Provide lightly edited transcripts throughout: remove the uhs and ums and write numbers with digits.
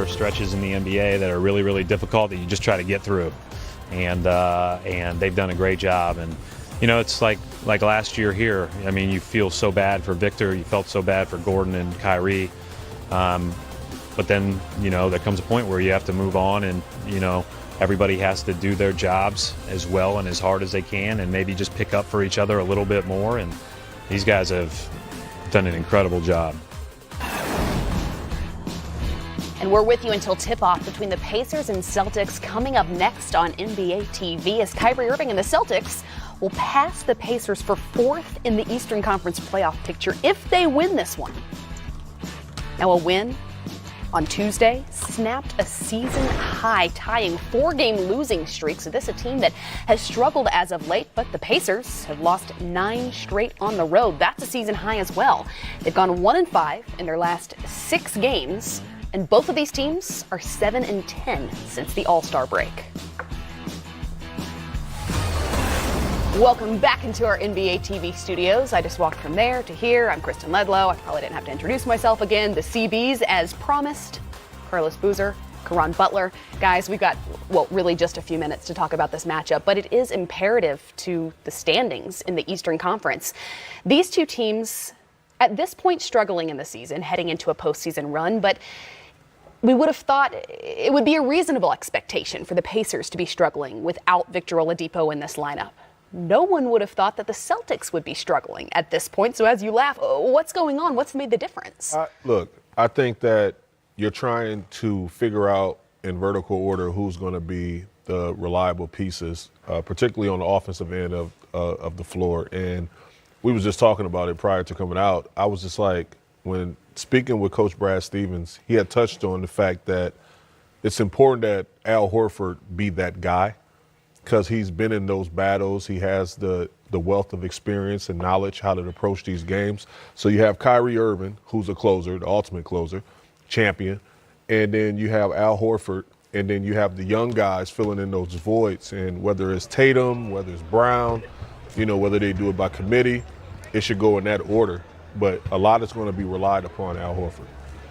stretches in the NBA that are really, really difficult that you just try to get through. And they've done a great job. And, you know, it's like last year here. I mean, you feel so bad for Victor. You felt so bad for Gordon and Kyrie. But then, you know, there comes a point where you have to move on and, you know, everybody has to do their jobs as well and as hard as they can and maybe just pick up for each other a little bit more. And these guys have done an incredible job. And we're with you until tip-off between the Pacers and Celtics coming up next on NBA TV as Kyrie Irving and the Celtics will pass the Pacers for fourth in the Eastern Conference playoff picture if they win this one. Now, a win on Tuesday snapped a season-high, tying four-game losing streak. So this is a team that has struggled as of late, but the Pacers have lost 9 straight on the road. That's a season-high as well. They've gone 1-5 in their last 6 games, and both of these teams are 7-10 since the All-Star break. Welcome back into our NBA TV studios. I just walked from there to here. I'm Kristen Ledlow. I probably didn't have to introduce myself again. The CBs, as promised, Carlos Boozer, Caron Butler. Guys, we've got, well, really just a few minutes to talk about this matchup, but it is imperative to the standings in the Eastern Conference. These two teams, at this point, struggling in the season, heading into a postseason run, but we would have thought it would be a reasonable expectation for the Pacers to be struggling without Victor Oladipo in this lineup. No one would have thought that the Celtics would be struggling at this point. So as you laugh, what's going on? What's made the difference? Look, I think that you're trying to figure out in vertical order who's going to be the reliable pieces, particularly on the offensive end of the floor. And we was just talking about it prior to coming out. I was just like, when speaking with Coach Brad Stevens, he had touched on the fact that it's important that Al Horford be that guy, because he's been in those battles. He has the wealth of experience and knowledge how to approach these games. So you have Kyrie Irving, who's a closer, the ultimate closer, champion. And then you have Al Horford, and then you have the young guys filling in those voids. And whether it's Tatum, whether it's Brown, you know, whether they do it by committee, it should go in that order. But a lot is going to be relied upon Al Horford.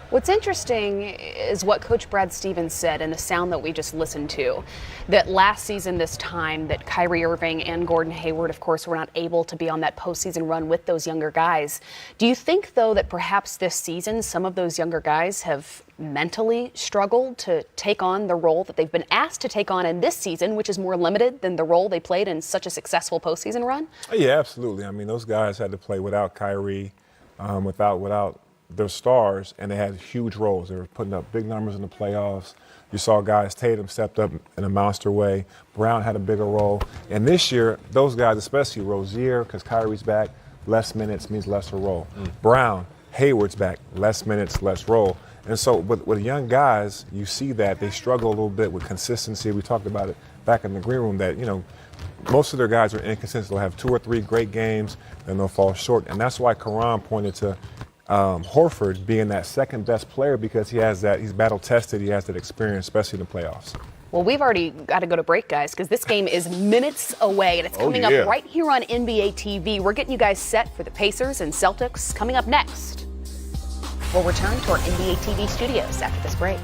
What's interesting is what Coach Brad Stevens said in the sound that we just listened to, that last season this time that Kyrie Irving and Gordon Hayward, of course, were not able to be on that postseason run with those younger guys. Do you think, though, that perhaps this season some of those younger guys have mentally struggled to take on the role that they've been asked to take on in this season, which is more limited than the role they played in such a successful postseason run? Yeah, absolutely. I mean, those guys had to play without Kyrie, without their stars, and they had huge roles. They were putting up big numbers in the playoffs. You saw guys, Tatum stepped up in a monster way. Brown had a bigger role. And this year, those guys, especially Rozier, because Kyrie's back, less minutes means lesser role. Brown, Hayward's back, less minutes, less role. And so with young guys, you see that they struggle a little bit with consistency. We talked about it back in the green room that, you know, most of their guys are inconsistent. They'll have 2 or 3 great games, then they'll fall short. And that's why Caron pointed to Horford being that second best player, because he has that, he's battle tested, he has that experience, especially in the playoffs. Well, we've already got to go to break, guys, because this game is minutes away, and it's coming up right here on NBA TV. We're getting you guys set for the Pacers and Celtics coming up next. We'll return to our NBA TV studios after this break.